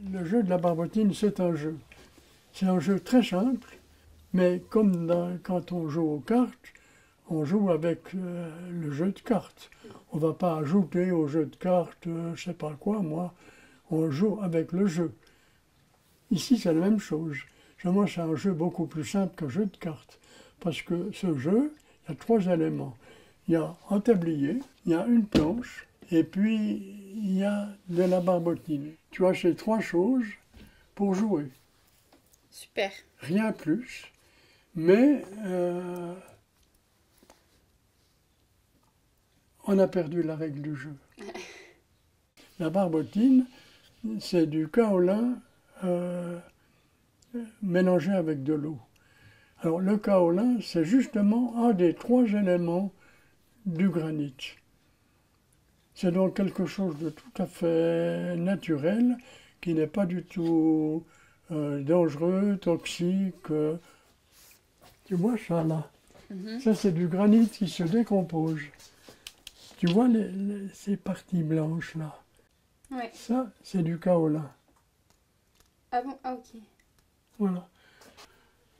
le jeu de la barbotine, c'est un jeu. C'est un jeu très simple, mais comme quand on joue aux cartes, on joue avec le jeu de cartes. On ne va pas ajouter au jeu de cartes, je ne sais pas quoi, moi. On joue avec le jeu. Ici, c'est la même chose. Moi, c'est un jeu beaucoup plus simple qu'un jeu de cartes. Parce que ce jeu, il y a 3 éléments. Il y a un tablier, il y a une planche, et puis il y a de la barbotine. Tu as ces 3 choses pour jouer. Super. Rien plus. Mais on a perdu la règle du jeu. La barbotine, c'est du kaolin mélangé avec de l'eau. Alors le kaolin, c'est justement un des 3 éléments du granit. C'est donc quelque chose de tout à fait naturel, qui n'est pas du tout dangereux, toxique. Tu vois ça là? Ça c'est du granit qui se décompose. Tu vois ces parties blanches là? Oui. Ça c'est du kaolin. Ah bon? Ah ok. Voilà.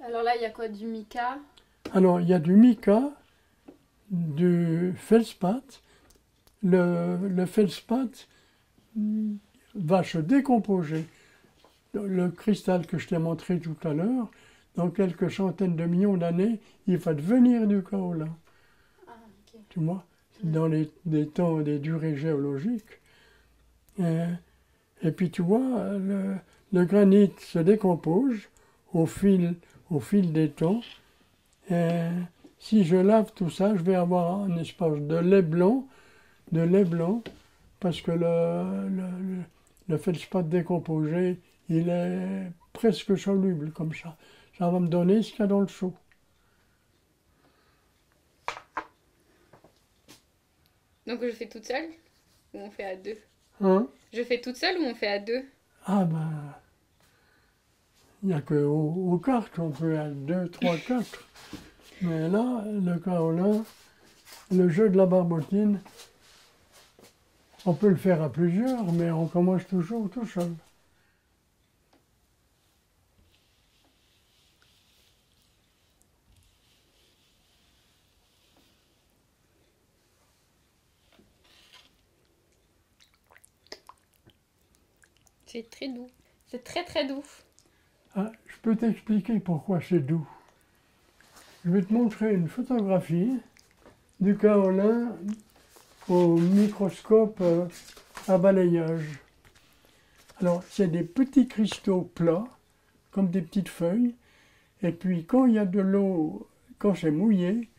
Alors là, il y a quoi? Du mica? Alors il y a du mica, du feldspath. Le feldspath va se décomposer. Le cristal que je t'ai montré tout à l'heure, dans quelques centaines de millions d'années, il va devenir du kaolin. Ah, ok. Tu vois, dans des temps, des durées géologiques. Et puis tu vois, le granit se décompose au fil des temps. Et si je lave tout ça, je vais avoir un espace de lait blanc, parce que le feldspath décomposé, il est presque soluble comme ça. Ça va me donner ce qu'il y a dans le seau. Donc je fais toute seule ou on fait à 2? Hein? Je fais toute seule ou on fait à 2? Ah ben, il n'y a qu'aux cartes, on peut à 2, 3, 4. Mais là, le kaolin, le jeu de la barbotine, on peut le faire à plusieurs, mais on commence toujours tout seul. C'est très doux. C'est très très doux. Ah, je peux t'expliquer pourquoi c'est doux. Je vais te montrer une photographie du kaolin au microscope à balayage. Alors, c'est des petits cristaux plats, comme des petites feuilles, et puis quand il y a de l'eau, quand c'est mouillé,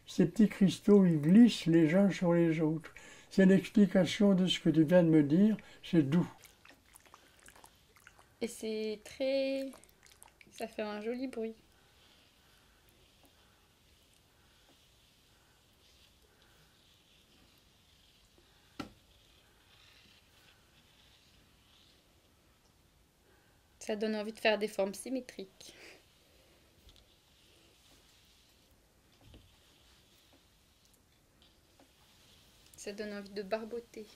ces petits cristaux, ils glissent les uns sur les autres. C'est l'explication de ce que tu viens de me dire, c'est doux. Et c'est très... Ça fait un joli bruit. Ça donne envie de faire des formes symétriques. Ça donne envie de barboter.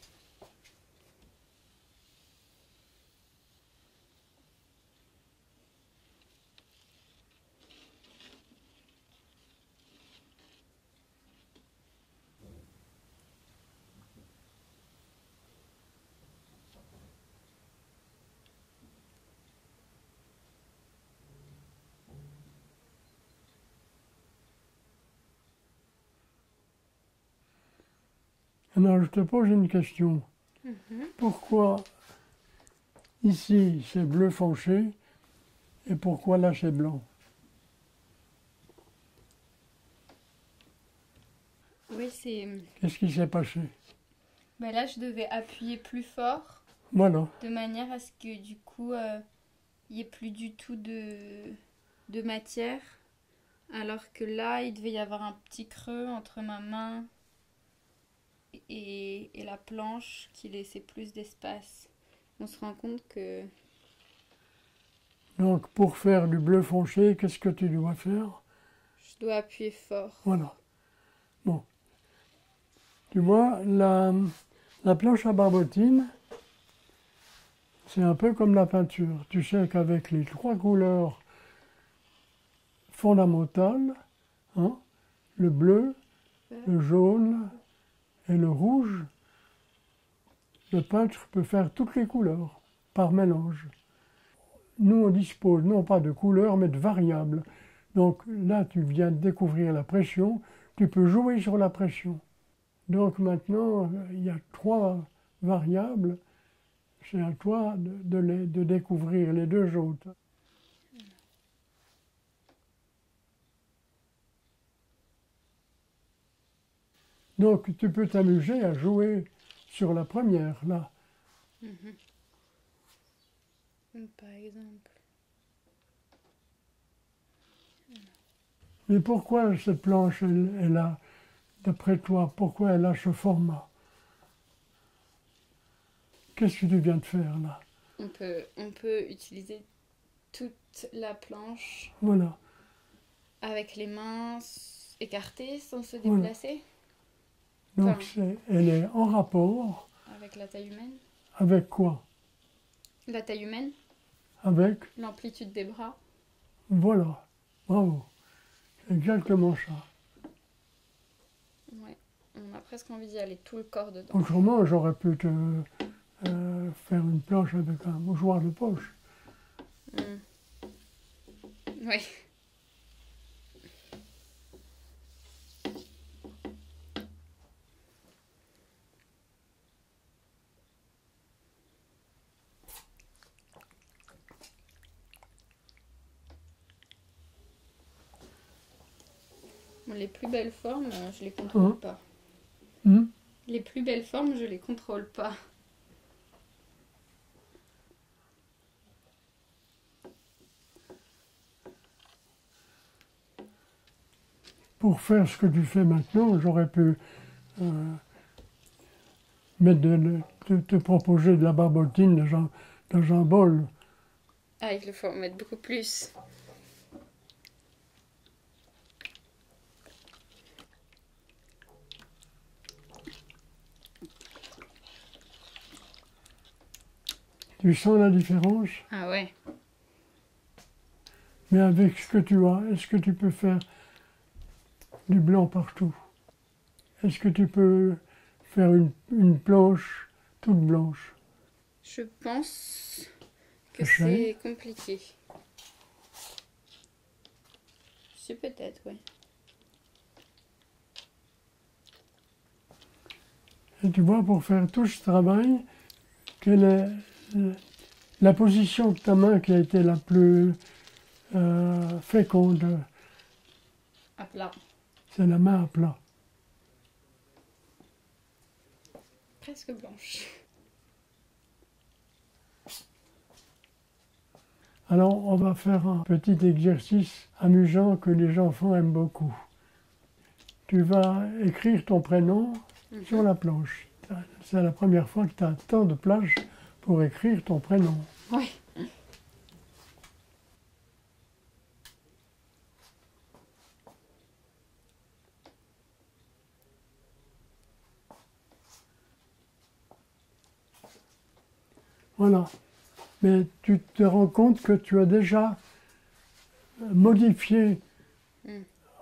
Alors, je te pose une question. Pourquoi ici c'est bleu foncé et pourquoi là c'est blanc? Oui, c'est... Qu'est-ce qui s'est passé? Mais là, je devais appuyer plus fort, Voilà. de manière à ce que du coup, il n'y ait plus du tout de matière. Alors que là, il devait y avoir un petit creux entre ma main et la planche qui laissait plus d'espace. On se rend compte que... Donc, pour faire du bleu foncé, qu'est-ce que tu dois faire? Je dois appuyer fort. Voilà. Bon. Tu vois, la planche à barbotine, C'est un peu comme la peinture. Tu sais qu'avec les 3 couleurs fondamentales, hein, le bleu, le jaune et le rouge, le peintre peut faire toutes les couleurs par mélange. Nous, on dispose non pas de couleurs, mais de variables. Donc là, tu viens de découvrir la pression, tu peux jouer sur la pression. Donc maintenant, il y a 3 variables. C'est à toi de découvrir les 2 autres. Donc tu peux t'amuser à jouer sur la première, là. Par exemple. Mais pourquoi cette planche, elle a, d'après toi, pourquoi elle a ce format? Qu'est-ce que tu viens de faire là? On peut utiliser toute la planche Voilà. avec les mains écartées sans se Voilà. déplacer. Donc Enfin, elle est en rapport avec la taille humaine. avec quoi? La taille humaine, Avec, l'amplitude des bras. voilà, bravo, c'est exactement ça. Ouais. On a presque envie d'y aller tout le corps dedans. Autrement, j'aurais pu te faire une planche avec un mouchoir de poche. Oui. Bon, les plus belles formes, je les contrôle pas. Les plus belles formes, je les contrôle pas. Pour faire ce que tu fais maintenant, j'aurais pu te proposer de la barbotine dans un bol. Ah, il faut en mettre beaucoup plus. Tu sens la différence? Ah ouais. Mais avec ce que tu as, est-ce que tu peux faire du blanc partout? Est-ce que tu peux faire une planche toute blanche? Je pense que Je sais. c'est compliqué. Si, peut-être, oui. Et tu vois, pour faire tout ce travail, quelle est la position de ta main qui a été la plus féconde? À plat. C'est la main à plat. Presque blanche. Alors, on va faire un petit exercice amusant que les enfants aiment beaucoup. Tu vas écrire ton prénom sur la planche. C'est la première fois que tu as tant de place pour écrire ton prénom. Oui. Voilà. Mais tu te rends compte que tu as déjà modifié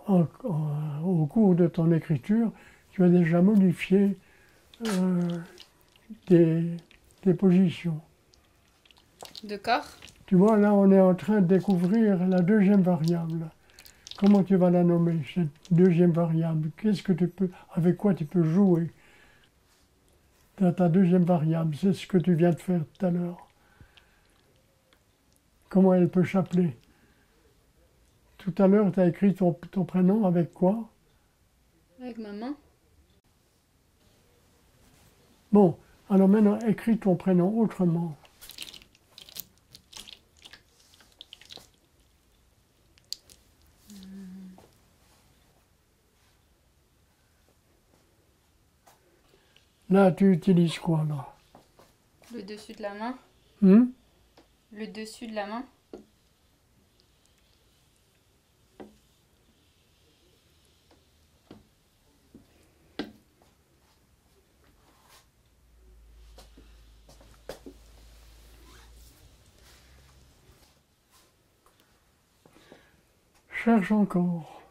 au cours de ton écriture, tu as déjà modifié tes positions. De corps. Tu vois, là, on est en train de découvrir la 2e variable. Comment tu vas la nommer, cette 2e variable? Qu'est-ce que tu peux, avec quoi tu peux jouer? Ta 2e variable, c'est ce que tu viens de faire tout à l'heure. Comment elle peut s'appeler? Tout à l'heure, tu as écrit ton prénom avec quoi? Avec ma main. Bon, alors maintenant, écris ton prénom autrement. Là, tu utilises quoi, là? Le dessus de la main. Le dessus de la main. Cherche encore.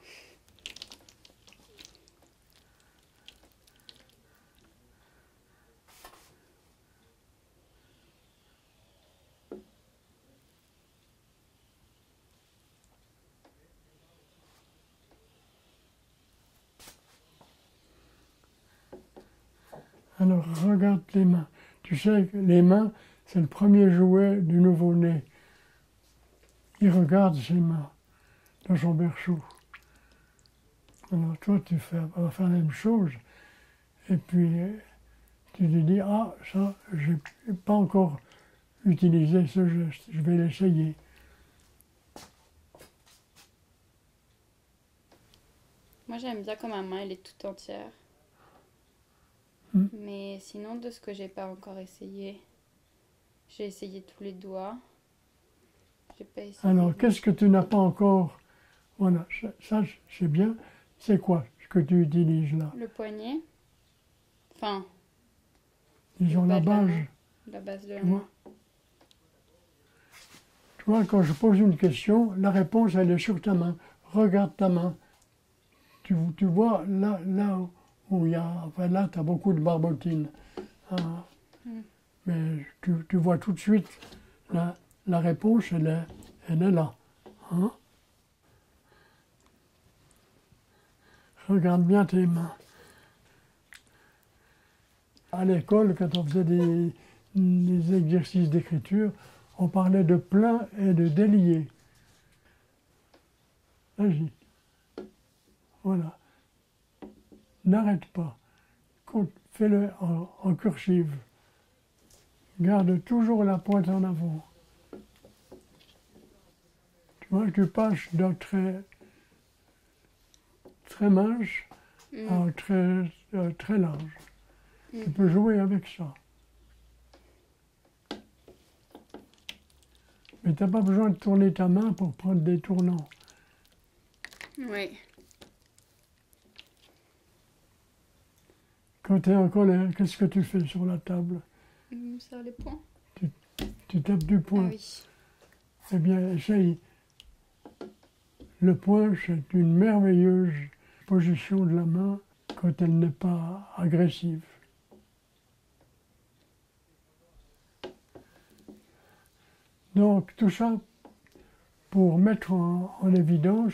Alors regarde les mains. Tu sais que les mains, c'est le premier jouet du nouveau-né. Il regarde ses mains dans son berceau. Alors toi, vas faire la même chose. Et puis tu te dis, ah, ça, je n'ai pas encore utilisé ce geste, je vais l'essayer. Moi, j'aime bien quand ma main, elle est toute entière. Mais sinon, de ce que j'ai pas encore essayé, j'ai essayé tous les doigts. J'ai pas essayé. Alors, qu'est-ce que tu n'as pas encore? Voilà, ça c'est bien. C'est quoi ce que tu utilises là? Le poignet. Enfin, Disons la base. La base de la Tu main. vois? Tu vois, quand je pose une question, la réponse, elle est sur ta main. Regarde ta main. Tu vois, là où il y a... Enfin, là, tu as beaucoup de barbotines. Hein. Mais tu vois tout de suite, la réponse, elle est là. Hein. Regarde bien tes mains. À l'école, quand on faisait des exercices d'écriture, on parlait de plein et de délié. Vas-y. Voilà. N'arrête pas. Fais-le en cursive. Garde toujours la pointe en avant. Tu vois, tu passes d'un trait très mince à un trait très large. Tu peux jouer avec ça. Mais tu n'as pas besoin de tourner ta main pour prendre des tournants. Oui. Quand tu es en colère, qu'est-ce que tu fais sur la table? Sur les poings. Tu tapes du poing. Ah oui. Eh bien, essaye. Le poing, c'est une merveilleuse position de la main quand elle n'est pas agressive. Donc, tout ça pour mettre en évidence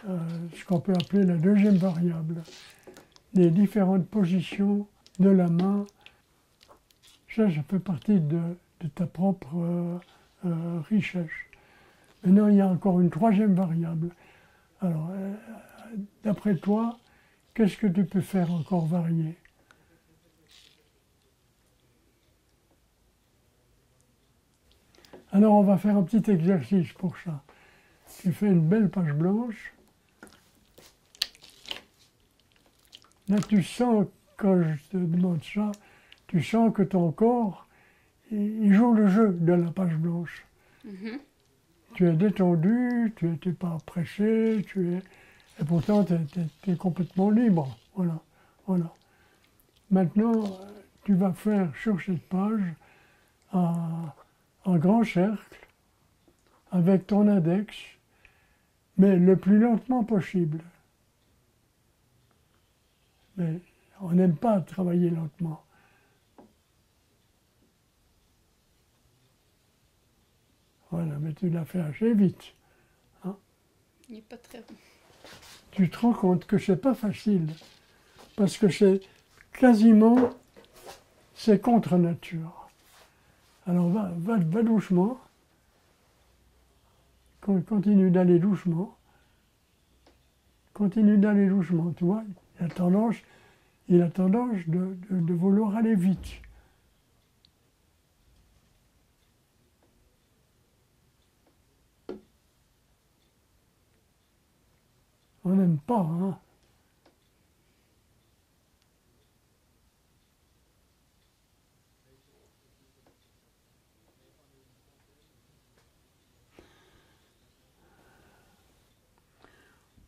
ce qu'on peut appeler la deuxième variable. Les différentes positions de la main, ça fait partie de ta propre richesse. Maintenant, il y a encore une troisième variable. Alors, d'après toi, qu'est-ce que tu peux faire encore varier? Alors, on va faire un petit exercice pour ça. Tu fais une belle page blanche. Là, tu sens, quand je te demande ça, tu sens que ton corps, il joue le jeu de la page blanche. Tu es détendu, tu n'es pas pressé, et pourtant tu es complètement libre. Voilà, voilà. Maintenant, tu vas faire sur cette page un grand cercle avec ton index, mais le plus lentement possible. Mais on n'aime pas travailler lentement. Voilà, mais tu l'as fait assez vite. Hein. Il n'est pas très rond. Tu te rends compte que c'est pas facile, parce que c'est quasiment, c'est contre nature. Alors va doucement, continue d'aller doucement, tu vois, il a tendance de vouloir aller vite. On n'aime pas, hein.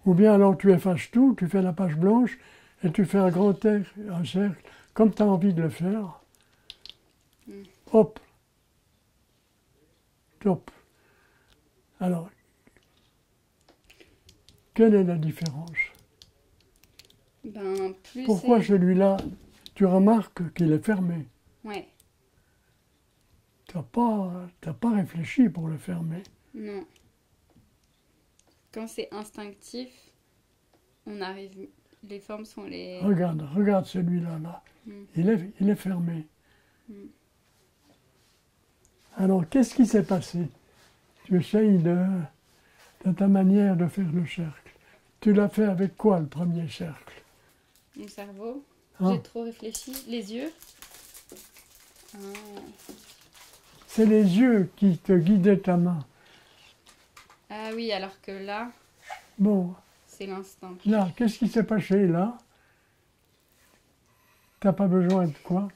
Ou bien alors tu effaces tout, tu fais la page blanche et tu fais un grand cercle, comme tu as envie de le faire. Hop. Top. Alors, Quelle est la différence? Ben, plus Pourquoi c'est... celui-là, tu remarques qu'il est fermé? Ouais, T'as pas réfléchi pour le fermer. non. Quand c'est instinctif, on arrive... Les formes sont les... Regarde celui-là, là. Mm. Il est fermé. Mm. Alors, qu'est-ce qui s'est passé? Tu essayes de ta manière de faire le cercle. Tu l'as fait avec quoi, le premier cercle? Mon cerveau. Hein? J'ai trop réfléchi. Les yeux. Ah. C'est les yeux qui te guidaient ta main. Ah oui, alors que là, Bon, c'est l'instinct. là, qu'est-ce qui s'est passé, là? T'as pas besoin de quoi?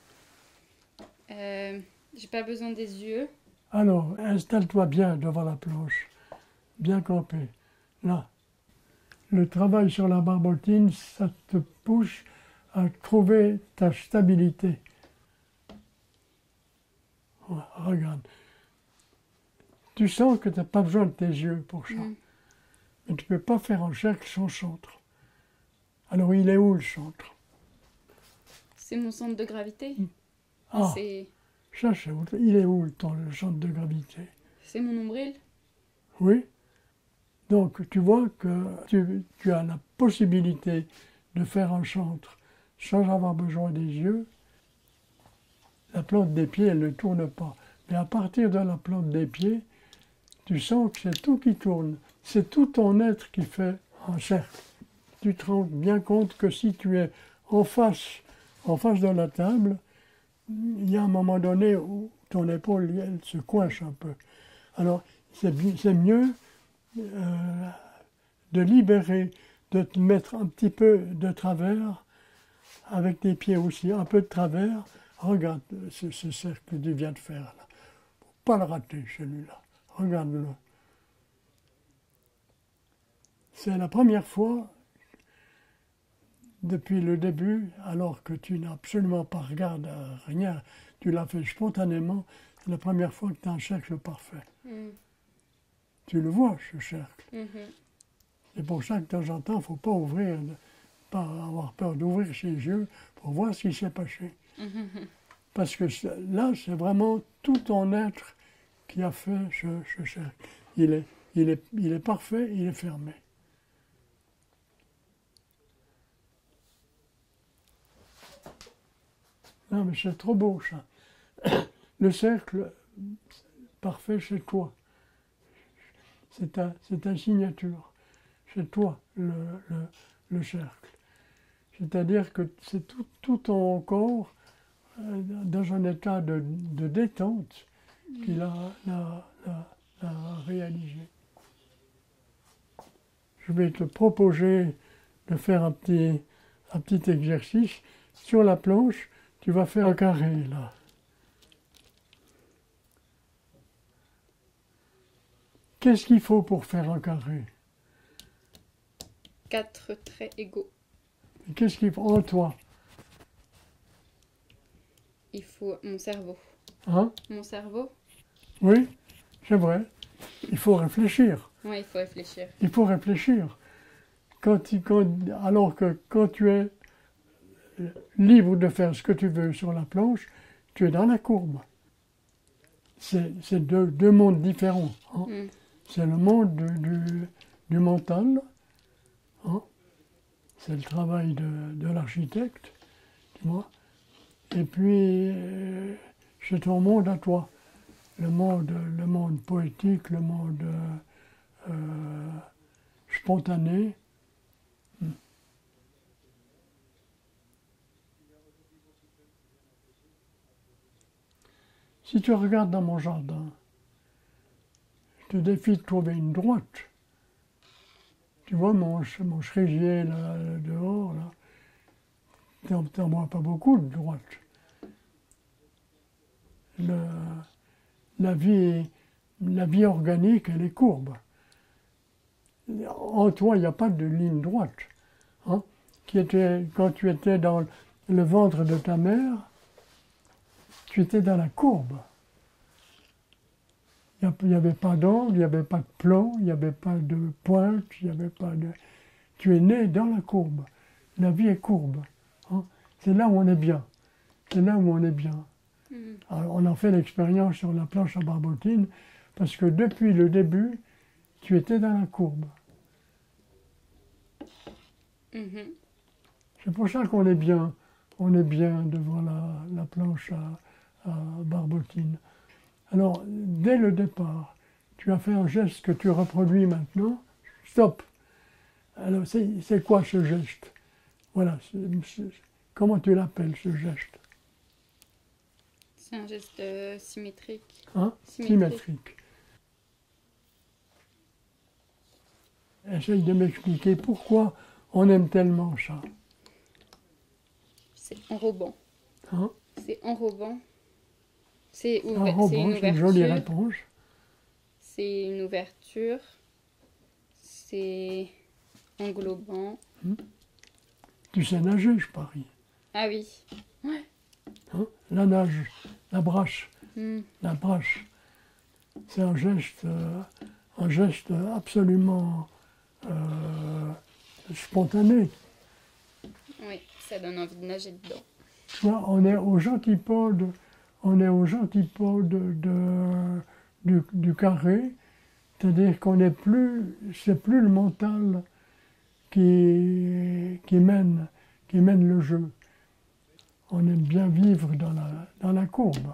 J'ai pas besoin des yeux. Alors, installe-toi bien devant la planche. Bien campé. Là. Le travail sur la barbotine, ça te pousse à trouver ta stabilité. Ouais, regarde. Tu sens que tu n'as pas besoin de tes yeux pour ça. Mm. Mais tu ne peux pas faire un cercle sans centre. Alors, il est où le centre? C'est mon centre de gravité. Ah, C'est il est où le centre de gravité? mon nombril. Oui. Donc, tu vois que tu as la possibilité de faire un centre sans avoir besoin des yeux. La plante des pieds, elle ne tourne pas. Mais à partir de la plante des pieds, tu sens que c'est tout qui tourne. C'est tout ton être qui fait un cercle. Tu te rends bien compte que si tu es en face de la table, il y a un moment donné où ton épaule, elle se coince un peu. Alors, c'est mieux de libérer, de te mettre un petit peu de travers, avec tes pieds aussi, un peu de travers. Regarde ce cercle que tu viens de faire là. Faut pas le rater, celui-là. Regarde-le. C'est la première fois, depuis le début, alors que tu n'as absolument pas regardé rien, tu l'as fait spontanément, c'est la première fois que tu as un cercle parfait. Mm. Tu le vois, ce cercle. Mhm. C'est pour ça que de temps en temps, il ne faut pas ouvrir, pas avoir peur d'ouvrir ses yeux pour voir ce qui s'est passé. Mhm. Parce que là, c'est vraiment tout ton être qui a fait ce cercle. Il est parfait, il est fermé. Non, mais c'est trop beau, ça. Le cercle parfait, c'est toi. C'est ta signature. C'est toi, le cercle. C'est-à-dire que c'est tout ton corps dans un état de détente qu'il a réalisé. Je vais te proposer de faire un petit exercice. Sur la planche, tu vas faire un carré, là. Qu'est-ce qu'il faut pour faire un carré? 4 traits égaux. Qu'est-ce qu'il faut en toi? Il faut mon cerveau. Hein? Mon cerveau? Oui, c'est vrai. Il faut réfléchir. Ouais, il faut réfléchir. Il faut réfléchir. Alors que quand tu es libre de faire ce que tu veux sur la planche, tu es dans la courbe. C'est deux mondes différents. Hein. Mm. C'est le monde du mental. Hein. C'est le travail de l'architecte, tu vois. Et puis, c'est ton monde à toi. Le monde poétique, le monde spontané. Si tu regardes dans mon jardin, je te défie de trouver une droite. Tu vois mon cerisier là, dehors, là. T'en vois pas beaucoup de droite. La vie organique, elle est courbe. En toi, il n'y a pas de ligne droite. Hein, quand tu étais dans le ventre de ta mère, tu étais dans la courbe. Il n'y avait pas d'angle, il n'y avait pas de plan, il n'y avait pas de pointe, il n'y avait pas de... Tu es né dans la courbe. La vie est courbe. Hein. C'est là où on est bien. C'est là où on est bien. Alors, on a fait l'expérience sur la planche à barbotine, parce que depuis le début, tu étais dans la courbe. C'est pour ça qu'on est bien. On est bien devant la planche à barbotine. Alors, dès le départ, tu as fait un geste que tu reproduis maintenant. Stop. Alors, c'est quoi ce geste? Voilà. Comment tu l'appelles, ce geste? C'est un geste symétrique. Hein? Symétrique. Essaye de m'expliquer pourquoi on aime tellement ça. C'est enrobant. Hein? C'est enrobant. C'est une ouverture. C'est une jolie réponse. C'est une ouverture. C'est englobant. Tu sais nager, je parie. Ah oui. Ouais. Hein? La nage, la brache. La brache. C'est un geste absolument spontané. Oui, ça donne envie de nager dedans. Tu vois, on est aux antipodes du carré, c'est-à-dire qu'on n'est plus, c'est plus le mental qui mène le jeu. On aime bien vivre dans la courbe.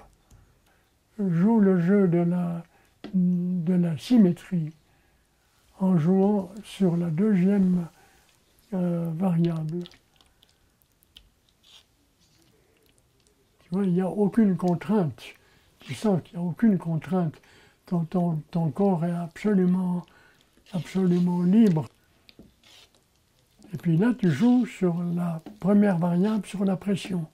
Joue le jeu de la symétrie en jouant sur la deuxième variable. Tu vois, il n'y a aucune contrainte. Tu sens qu'il n'y a aucune contrainte. Ton corps est absolument libre. Et puis là, tu joues sur la première variable, sur la pression.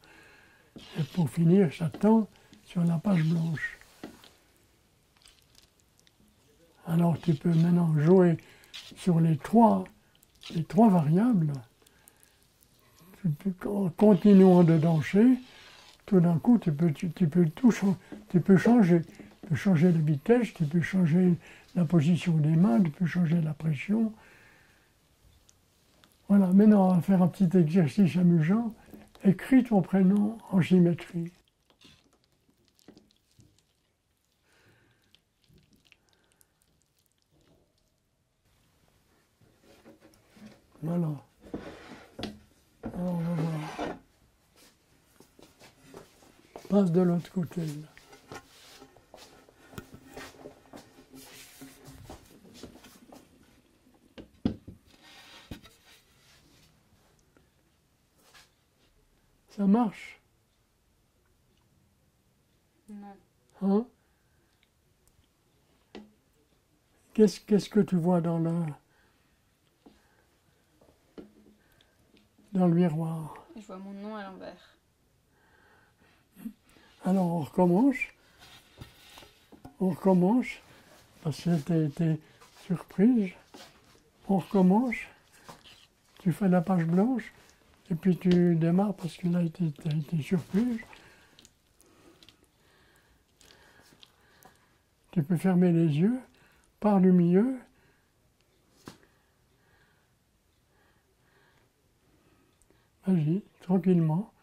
Et pour finir, j'attends sur la page blanche. Alors tu peux maintenant jouer sur les trois variables. En continuant de danser, tout d'un coup, tu peux changer. Tu peux changer la vitesse, tu peux changer la position des mains, tu peux changer la pression. Voilà, maintenant on va faire un petit exercice amusant. Écris ton prénom en symétrie. Voilà. Alors on va voir. Passe de l'autre côté. Là. Ça marche? Non. Hein? Qu'est-ce que tu vois dans le miroir? Je vois mon nom à l'envers. Alors on recommence. On recommence. Parce que tu as été surprise. On recommence. Tu fais la page blanche. Et puis tu démarres parce que là tu as été surprise. Tu peux fermer les yeux. Par le milieu. Vas-y, tranquillement.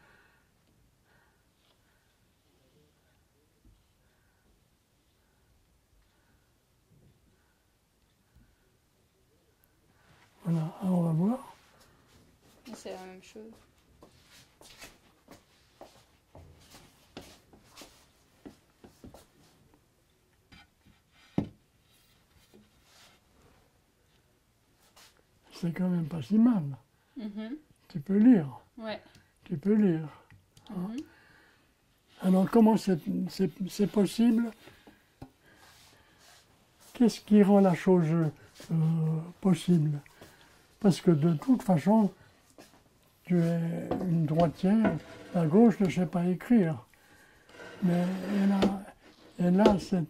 Voilà, alors on va voir. C'est la même chose. C'est quand même pas si mal. Tu peux lire. Ouais. Tu peux lire. Hein. Alors comment c'est possible? Qu'est-ce qui rend la chose possible? Parce que de toute façon, tu es une droitière, la gauche ne sait pas écrire. Mais elle a ce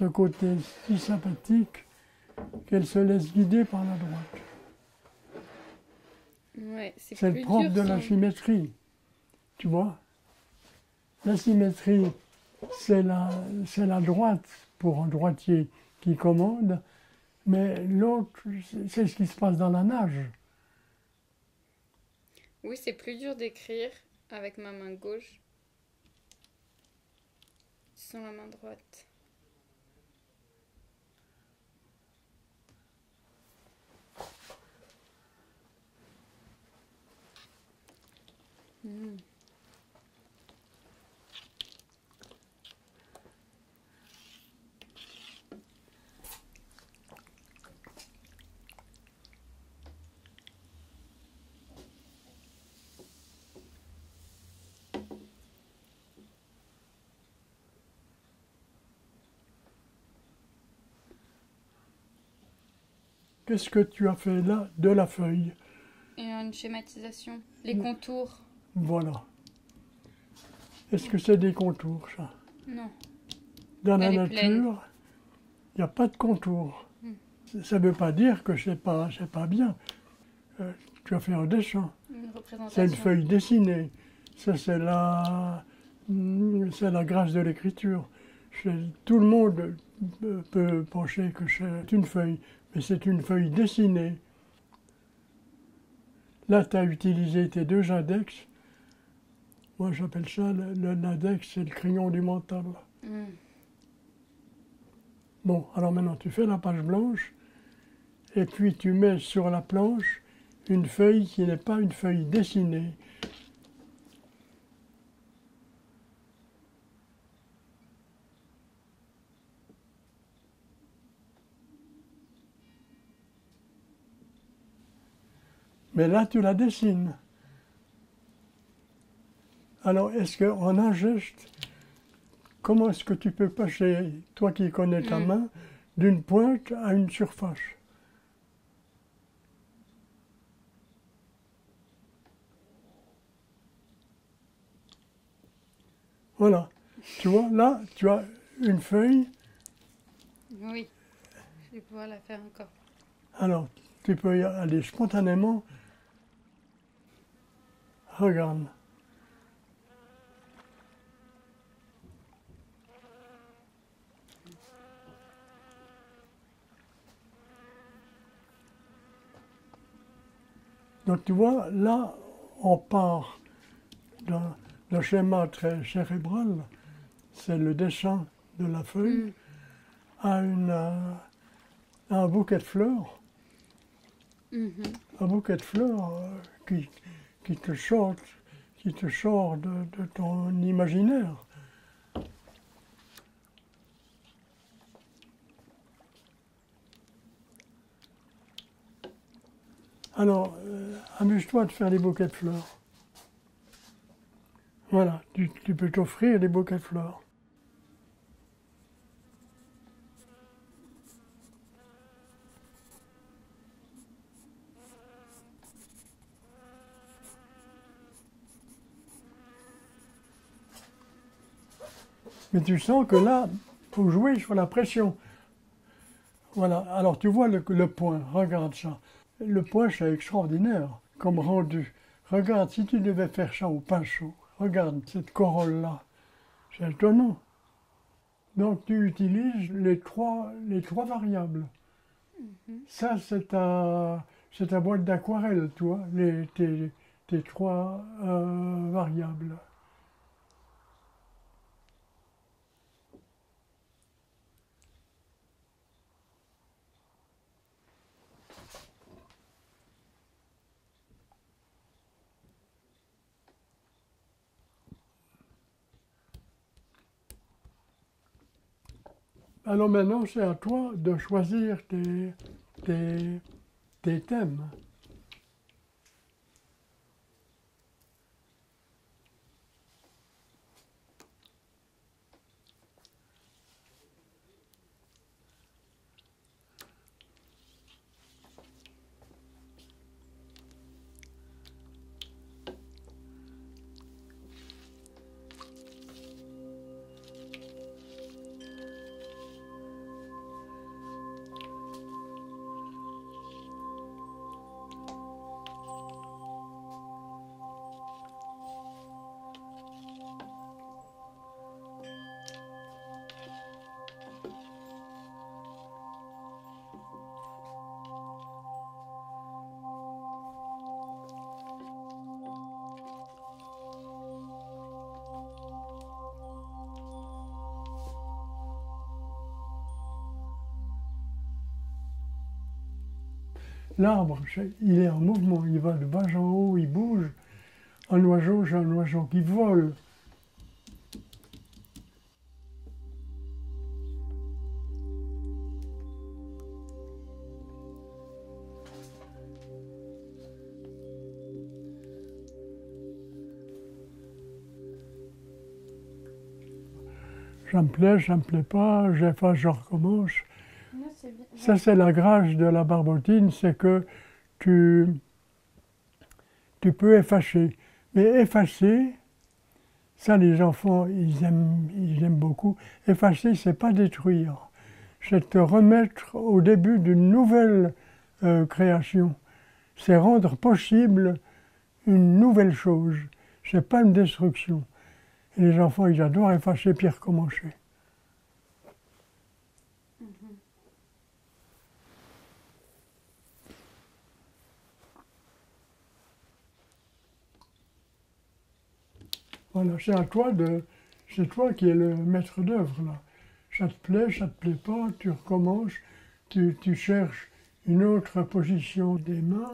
côté si sympathique qu'elle se laisse guider par la droite. Ouais, c'est le propre de la symétrie, tu vois. La symétrie, c'est la droite pour un droitier qui commande, mais l'autre, c'est ce qui se passe dans la nage. Oui, c'est plus dur d'écrire avec ma main gauche sans la main droite. Mm. Qu'est-ce que tu as fait là de la feuille? Et une schématisation. Les contours. Voilà. Est-ce que c'est des contours, ça? Non. Dans la Elle est pleine. nature, il n'y a pas de contours. Mm. Ça ne veut pas dire que c'est pas bien. Tu as fait un dessin. Une représentation. C'est une feuille dessinée. Ça, c'est la grâce de l'écriture. Tout le monde peut penser que c'est une feuille, mais c'est une feuille dessinée. Là, tu as utilisé tes deux index. Moi, j'appelle ça l'index, c'est le crayon du mental. Mm. Bon, alors maintenant, tu fais la page blanche, et puis tu mets sur la planche une feuille qui n'est pas une feuille dessinée. Mais là, tu la dessines. Alors, est-ce qu'en un geste, comment est-ce que tu peux passer, toi qui connais ta main, d'une pointe à une surface? Voilà. Tu vois, là, tu as une feuille. Oui. Je vais pouvoir la faire encore. Alors, tu peux y aller spontanément. Regarde. Donc tu vois, là, on part d'un schéma très cérébral, c'est le dessin de la feuille, à un bouquet de fleurs. Un bouquet de fleurs qui te sort, de ton imaginaire. Alors, amuse-toi de faire des bouquets de fleurs. Voilà, tu peux t'offrir des bouquets de fleurs. Mais tu sens que là, il faut jouer sur la pression. Voilà, alors tu vois le point, regarde ça. Le point, c'est extraordinaire comme rendu. Regarde, si tu devais faire ça au pinceau, regarde cette corolle-là, c'est étonnant. Donc tu utilises les trois variables. Ça, c'est ta boîte d'aquarelle, toi, tes trois variables. Alors maintenant, c'est à toi de choisir tes thèmes. l'arbre, il est en mouvement, il va de bas en haut, il bouge. Un oiseau, j'ai un oiseau qui vole. Ça me plaît pas, j'efface, je recommence. Non, c'est bien. Ça, c'est la grâce de la barbotine, c'est que tu peux effacer. Mais effacer, ça les enfants, ils aiment beaucoup. Effacer, c'est pas détruire. C'est te remettre au début d'une nouvelle création. C'est rendre possible une nouvelle chose. C'est pas une destruction. Et les enfants, ils adorent effacer puis recommencer. Voilà, c'est toi qui es le maître d'œuvre là. Ça te plaît pas, tu recommences, tu cherches une autre position des mains.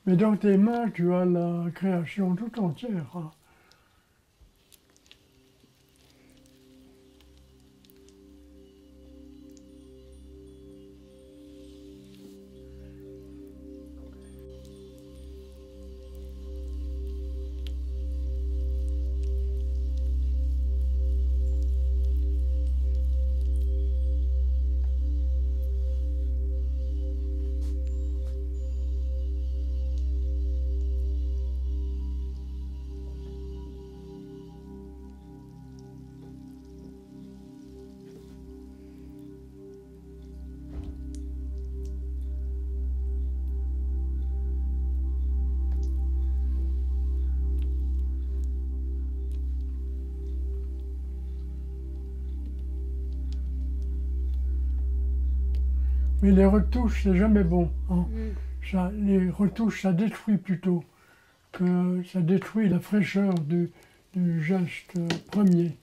Mais dans tes mains, tu as la création tout entière. Hein. Mais les retouches, c'est jamais bon. Hein. Les retouches, ça détruit plutôt que ça détruit la fraîcheur du geste premier.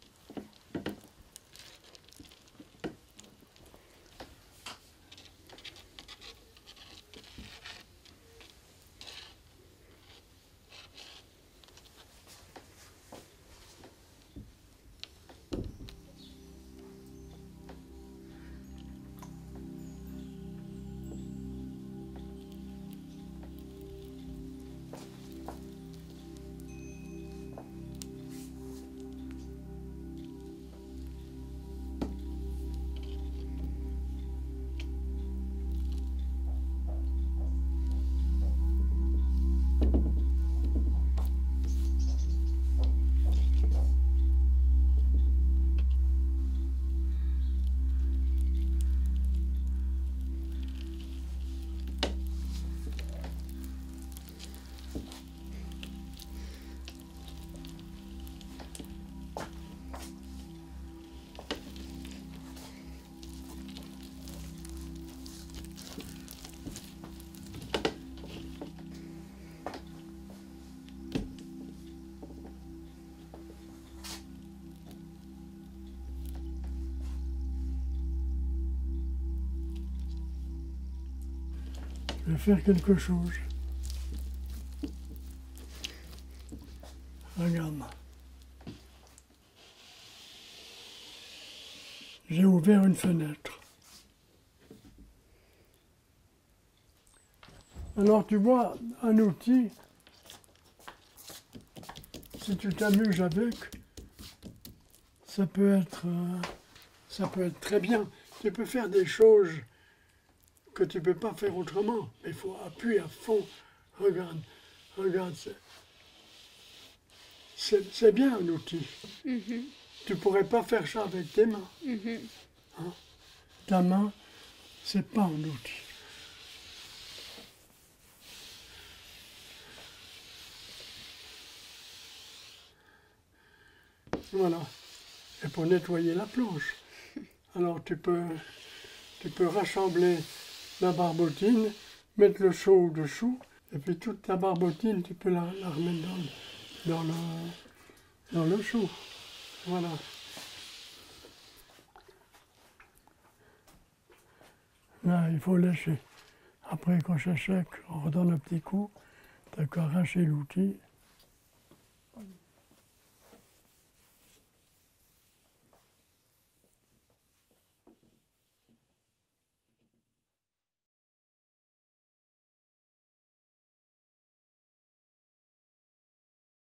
Je vais faire quelque chose. Regarde. J'ai ouvert une fenêtre. Alors tu vois, un outil, si tu t'amuses avec, ça peut être très bien. Tu peux faire des choses que tu ne peux pas faire autrement. Mais il faut appuyer à fond. Regarde, c'est bien un outil. Tu ne pourrais pas faire ça avec tes mains. Hein? Ta main, c'est pas un outil. Voilà. Et pour nettoyer la planche. Alors tu peux rassembler la barbotine, mettre le seau dessous, et puis toute ta barbotine, tu peux la remettre dans le seau. Voilà. Là, il faut lécher. Après, quand c'est sec, on redonne un petit coup. T'as qu'à arracher l'outil.